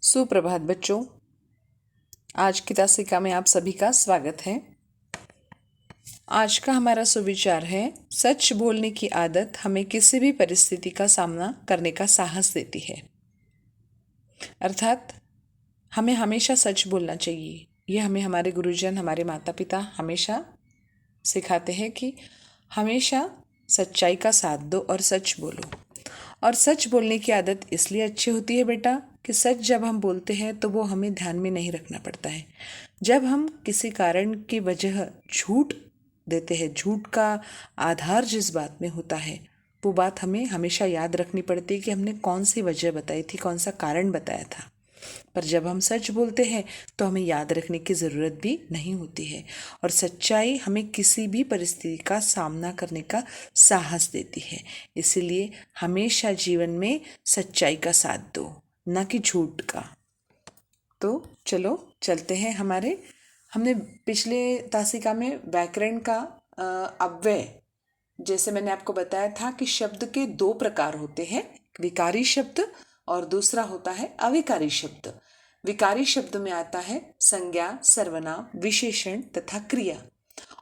सुप्रभात बच्चों, आज की तासिका में आप सभी का स्वागत है। आज का हमारा सुविचार है, सच बोलने की आदत हमें किसी भी परिस्थिति का सामना करने का साहस देती है। अर्थात हमें हमेशा सच बोलना चाहिए। ये हमें हमारे गुरुजन, हमारे माता पिता हमेशा सिखाते हैं कि हमेशा सच्चाई का साथ दो और सच बोलो। और सच बोलने की आदत इसलिए अच्छी होती है बेटा कि सच जब हम बोलते हैं तो वो हमें ध्यान में नहीं रखना पड़ता है। जब हम किसी कारण की वजह झूठ देते हैं, झूठ का आधार जिस बात में होता है वो बात हमें हमेशा याद रखनी पड़ती है कि हमने कौन सी वजह बताई थी, कौन सा कारण बताया था। पर जब हम सच बोलते हैं तो हमें याद रखने की ज़रूरत भी नहीं होती है और सच्चाई हमें किसी भी परिस्थिति का सामना करने का साहस देती है। इसीलिए हमेशा जीवन में सच्चाई का साथ दो, ना कि झूठ का। तो चलो चलते हैं। हमने पिछले तासिका में व्याकरण का अव्यय, जैसे मैंने आपको बताया था कि शब्द के दो प्रकार होते हैं, विकारी शब्द और दूसरा होता है अविकारी शब्द। विकारी शब्द में आता है संज्ञा, सर्वनाम, विशेषण तथा क्रिया,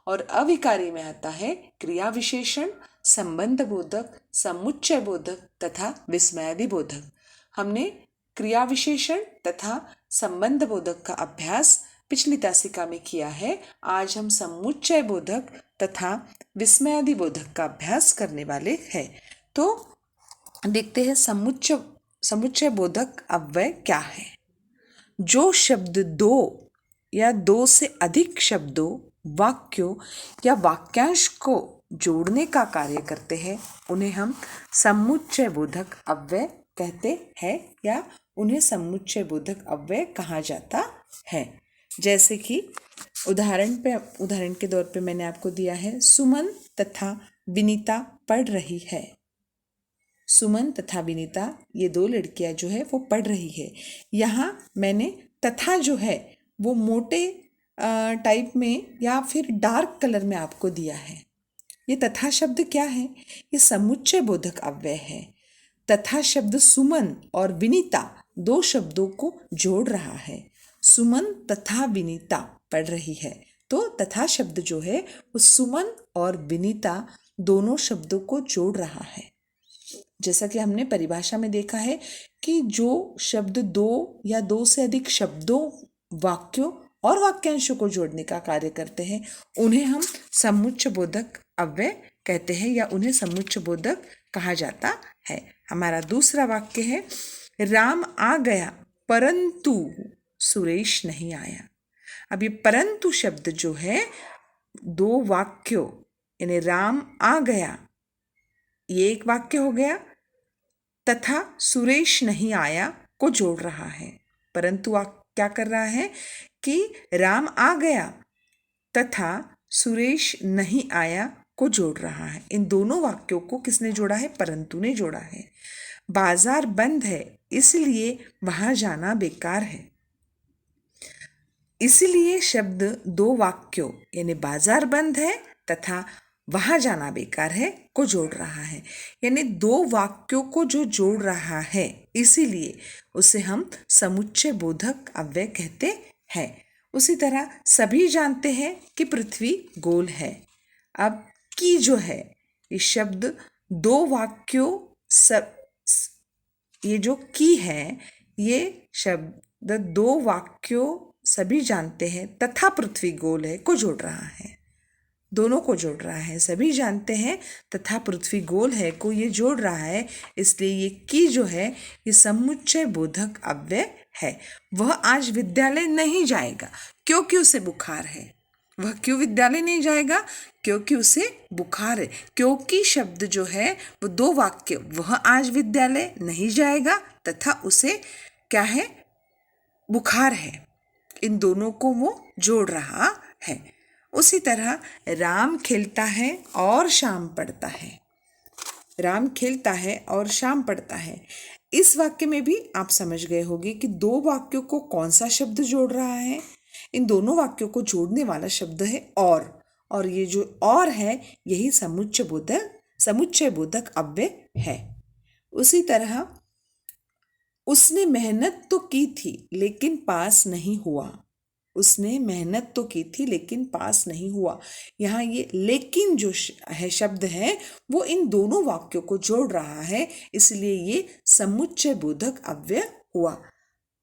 और अविकारी में आता है क्रिया विशेषण, संबंध बोधक, समुच्चय बोधक तथा विस्मयादि बोधक। हमने क्रिया विशेषण तथा संबंध बोधक का अभ्यास पिछली तासिका में किया है। आज हम समुच्चय बोधक तथा विस्मयादि बोधक का अभ्यास करने वाले हैं। तो देखते हैं समुच्चय बोधक अव्यय क्या है। जो शब्द दो या दो से अधिक शब्दों, वाक्यों या वाक्यांश को जोड़ने का कार्य करते हैं उन्हें हम समुच्चय बोधक अव्यय कहते हैं या उन्हें समुच्चय बोधक अव्यय कहा जाता है। जैसे कि उदाहरण के तौर पे मैंने आपको दिया है, सुमन तथा विनीता पढ़ रही है। सुमन तथा विनीता ये दो लड़कियां जो है वो पढ़ रही है। यहाँ मैंने तथा जो है वो मोटे टाइप में या फिर डार्क कलर में आपको दिया है। ये तथा शब्द क्या है? ये समुच्चय बोधक अव्यय है। तथा शब्द सुमन और विनीता दो शब्दों को जोड़ रहा है। सुमन तथा विनीता पढ़ रही है, तो तथा शब्द जो है वो सुमन और विनीता दोनों शब्दों को जोड़ रहा है। जैसा कि हमने परिभाषा में देखा है कि जो शब्द दो या दो से अधिक शब्दों, वाक्यों और वाक्यांशों को जोड़ने का कार्य करते हैं उन्हें हम समुच्चय बोधक अव्यय कहते हैं या उन्हें समुच्चय बोधक कहा जाता है। हमारा दूसरा वाक्य है, राम आ गया परंतु सुरेश नहीं आया। अब ये परंतु शब्द जो है दो वाक्यों यानी राम आ गया ये एक वाक्य हो गया तथा सुरेश नहीं आया को जोड़ रहा है। परंतु क्या कर रहा है कि राम आ गया तथा सुरेश नहीं आया को जोड़ रहा है। इन दोनों वाक्यों को किसने जोड़ा है? परंतु ने जोड़ा है। बाजार बंद है इसलिए वहां जाना बेकार है। इसलिए शब्द दो वाक्यों यानी बाजार बंद है तथा वहां जाना बेकार है को जोड़ रहा है। यानी दो वाक्यों को जो जोड़ रहा है इसीलिए उसे हम समुच्चय बोधक अव्यय कहते हैं। उसी तरह सभी जानते हैं कि पृथ्वी गोल है। अब की जो है ये शब्द दो वाक्यों ये जो की है ये शब्द दो वाक्यों सभी जानते हैं तथा पृथ्वी गोल है को जोड़ रहा है। दोनों को जोड़ रहा है। सभी जानते हैं तथा पृथ्वी गोल है को ये जोड़ रहा है। इसलिए ये की जो है ये समुच्चय बोधक अव्यय है। वह आज विद्यालय नहीं जाएगा क्योंकि उसे बुखार है। वह क्यों विद्यालय नहीं जाएगा? क्योंकि उसे बुखार है। क्योंकि शब्द जो है वो दो वाक्य, वह आज विद्यालय नहीं जाएगा तथा उसे क्या है? बुखार है। इन दोनों को वो जोड़ रहा है। उसी तरह राम खेलता है और शाम पढ़ता है। राम खेलता है और शाम पढ़ता है। इस वाक्य में भी आप समझ गए होंगे कि दो वाक्यों को कौन सा शब्द जोड़ रहा है। इन दोनों वाक्यों को जोड़ने वाला शब्द है और ये जो और है यही समुच्चय बोधक अव्यय है। उसी तरह उसने मेहनत तो की थी लेकिन पास नहीं हुआ। उसने मेहनत तो की थी लेकिन पास नहीं हुआ। यहाँ ये लेकिन जो है शब्द है वो इन दोनों वाक्यों को जोड़ रहा है, इसलिए ये समुच्चय बोधक अव्यय हुआ।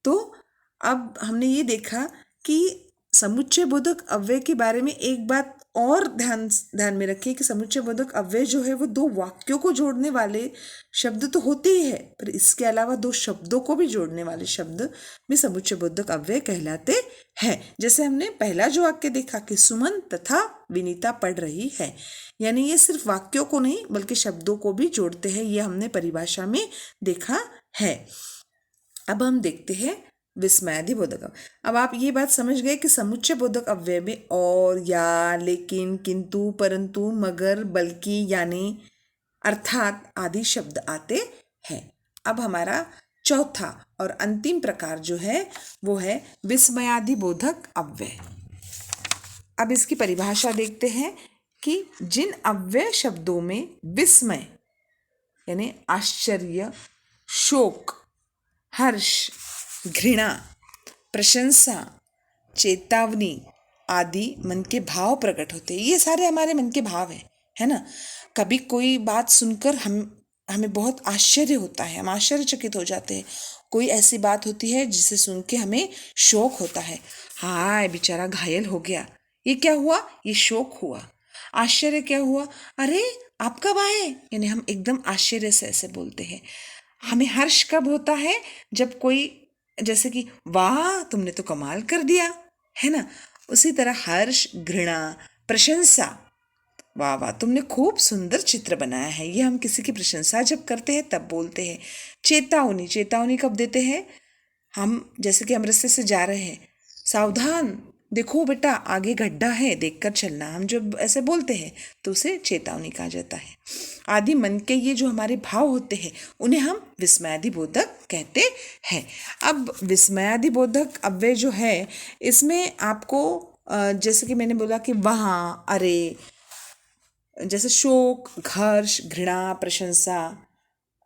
तो अब हमने ये देखा कि समुच्चय बोधक अव्यय के बारे में एक बात और ध्यान में रखिए कि समुच्चय बोधक अव्यय जो है वो दो वाक्यों को जोड़ने वाले शब्द तो होते ही है, पर इसके अलावा दो शब्दों को भी जोड़ने वाले शब्द भी समुच्चय बोधक अव्यय कहलाते हैं। जैसे हमने पहला जो वाक्य देखा कि सुमन तथा विनीता पढ़ रही है, यानी ये सिर्फ वाक्यों को नहीं बल्कि शब्दों को भी जोड़ते हैं, ये हमने परिभाषा में देखा है। अब हम देखते हैं विस्मयादि बोधक अव्यय। अब आप ये बात समझ गए कि समुच्चय बोधक अव्यय में और, या, लेकिन, किंतु, परंतु, मगर, बल्कि, यानी, अर्थात आदि शब्द आते हैं। अब हमारा चौथा और अंतिम प्रकार जो है वो है विस्मयादि बोधक अव्यय। अब इसकी परिभाषा देखते हैं कि जिन अव्यय शब्दों में विस्मय यानी आश्चर्य, शोक, हर्ष, घृणा, प्रशंसा, चेतावनी आदि मन के भाव प्रकट होते हैं। ये सारे हमारे मन के भाव हैं, है ना। कभी कोई बात सुनकर हमें बहुत आश्चर्य होता है, हम आश्चर्यचकित हो जाते हैं। कोई ऐसी बात होती है जिसे सुन के हमें शोक होता है, हाय बेचारा घायल हो गया, ये क्या हुआ, ये शोक हुआ। आश्चर्य क्या हुआ, अरे आप कब आए, यानी हम एकदम आश्चर्य से ऐसे बोलते हैं। हमें हर्ष कब होता है, जब कोई जैसे कि वाह तुमने तो कमाल कर दिया, है ना। उसी तरह हर्ष, घृणा, प्रशंसा, वाह वाह तुमने खूब सुंदर चित्र बनाया है, ये हम किसी की प्रशंसा जब करते हैं तब बोलते हैं। चेतावनी, चेतावनी कब देते हैं, हम जैसे कि हम रास्ते से जा रहे हैं, सावधान देखो बेटा आगे गड्ढा है, देखकर चलना, हम जब ऐसे बोलते हैं तो उसे चेतावनी कहा जाता है। आदि मन के ये जो हमारे भाव होते हैं उन्हें हम विस्मयादि बोधक कहते हैं। अब विस्मयादि बोधक अव्यय जो है इसमें आपको जैसे कि मैंने बोला कि वहाँ, अरे, जैसे शोक, हर्ष, घृणा, प्रशंसा,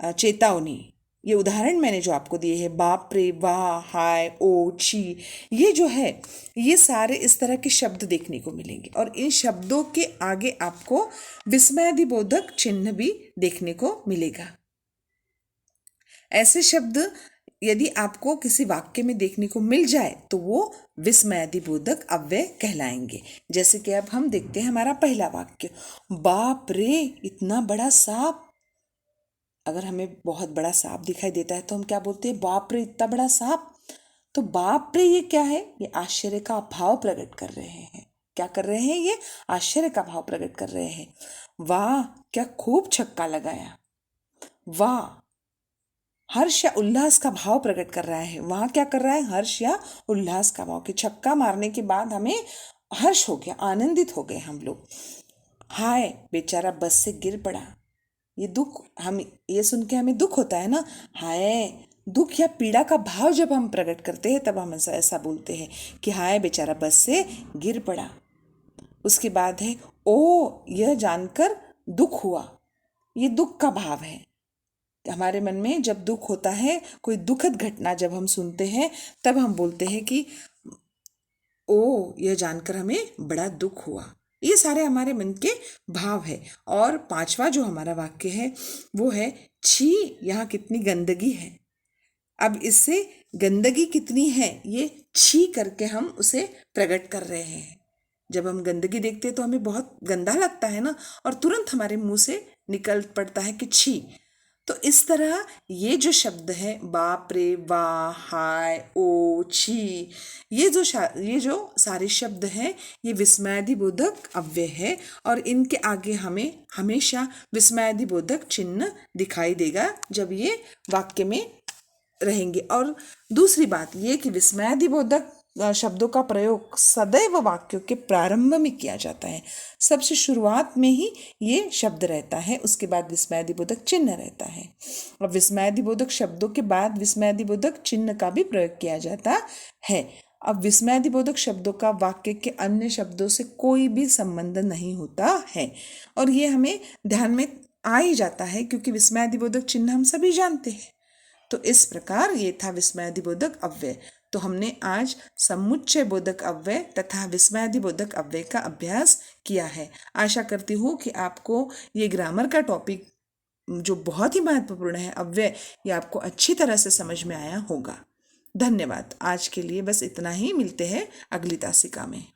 चेतावनी, ये उदाहरण मैंने जो आपको दिए हैं, बाप रे, वाह, हाय, ओ, छी, ये जो है ये सारे इस तरह के शब्द देखने को मिलेंगे और इन शब्दों के आगे आपको विस्मयादिबोधक चिन्ह भी देखने को मिलेगा। ऐसे शब्द यदि आपको किसी वाक्य में देखने को मिल जाए तो वो विस्मयादिबोधक अव्यय कहलाएंगे। जैसे कि अब हम देखते हैं हमारा पहला वाक्य, बाप रे इतना बड़ा सांप। अगर हमें बहुत बड़ा सांप दिखाई देता है तो हम क्या बोलते हैं, बाप रे इतना बड़ा सांप। तो बाप रे ये क्या है, ये आश्चर्य का भाव प्रकट कर रहे हैं। क्या कर रहे हैं, ये आश्चर्य का भाव प्रकट कर रहे हैं। वाह क्या खूब छक्का लगाया, वाह हर्ष या उल्लास का भाव प्रकट कर रहा है। वहाँ क्या कर रहा है, हर्ष या उल्लास का भाव, कि छक्का मारने के बाद हमें हर्ष हो गया, आनंदित हो गए हम लोग। हाय बेचारा बस से गिर पड़ा, ये दुख, हम ये सुन के हमें दुख होता है ना। हाय, दुख या पीड़ा का भाव जब हम प्रकट करते हैं तब हम ऐसा बोलते हैं कि हाय बेचारा बस से गिर पड़ा। उसके बाद है ओ, यह जानकर दुख हुआ, ये दुख का भाव है। हमारे मन में जब दुख होता है, कोई दुखद घटना जब हम सुनते हैं तब हम बोलते हैं कि ओ, यह जानकर हमें बड़ा दुख हुआ। ये सारे हमारे मन के भाव है। और पांचवा जो हमारा वाक्य है वो है छी, यहाँ कितनी गंदगी है। अब इससे गंदगी कितनी है ये छी करके हम उसे प्रकट कर रहे हैं। जब हम गंदगी देखते हैं तो हमें बहुत गंदा लगता है ना, और तुरंत हमारे मुंह से निकल पड़ता है कि छी। तो इस तरह ये जो शब्द है बाप रे, वाह, हाय, ओ, छी, ये जो सारे शब्द हैं ये विस्मयादिबोधक अव्यय है और इनके आगे हमें हमेशा विस्मयादिबोधक चिन्ह दिखाई देगा जब ये वाक्य में रहेंगे। और दूसरी बात ये कि विस्मयादिबोधक शब्दों का प्रयोग सदैव वाक्यों के प्रारंभ में किया जाता है। सबसे शुरुआत में ही ये शब्द रहता है, उसके बाद विस्मयादिबोधक चिन्ह रहता है। और विस्मयादिबोधक शब्दों के बाद विस्मयादिबोधक चिन्ह का भी प्रयोग किया जाता है। अब विस्मयादिबोधक शब्दों का वाक्य के अन्य शब्दों से कोई भी संबंध नहीं होता है और ये हमें ध्यान में आ ही जाता है क्योंकि विस्मयादिबोधक चिन्ह हम सभी जानते हैं। तो इस प्रकार ये था विस्मयादिबोधक अव्यय। तो हमने आज समुच्चय बोधक अव्यय तथा विस्मयादिबोधक अव्यय का अभ्यास किया है। आशा करती हूँ कि आपको ये ग्रामर का टॉपिक जो बहुत ही महत्वपूर्ण है अव्यय, ये आपको अच्छी तरह से समझ में आया होगा। धन्यवाद। आज के लिए बस इतना ही, मिलते हैं अगली तासिका में।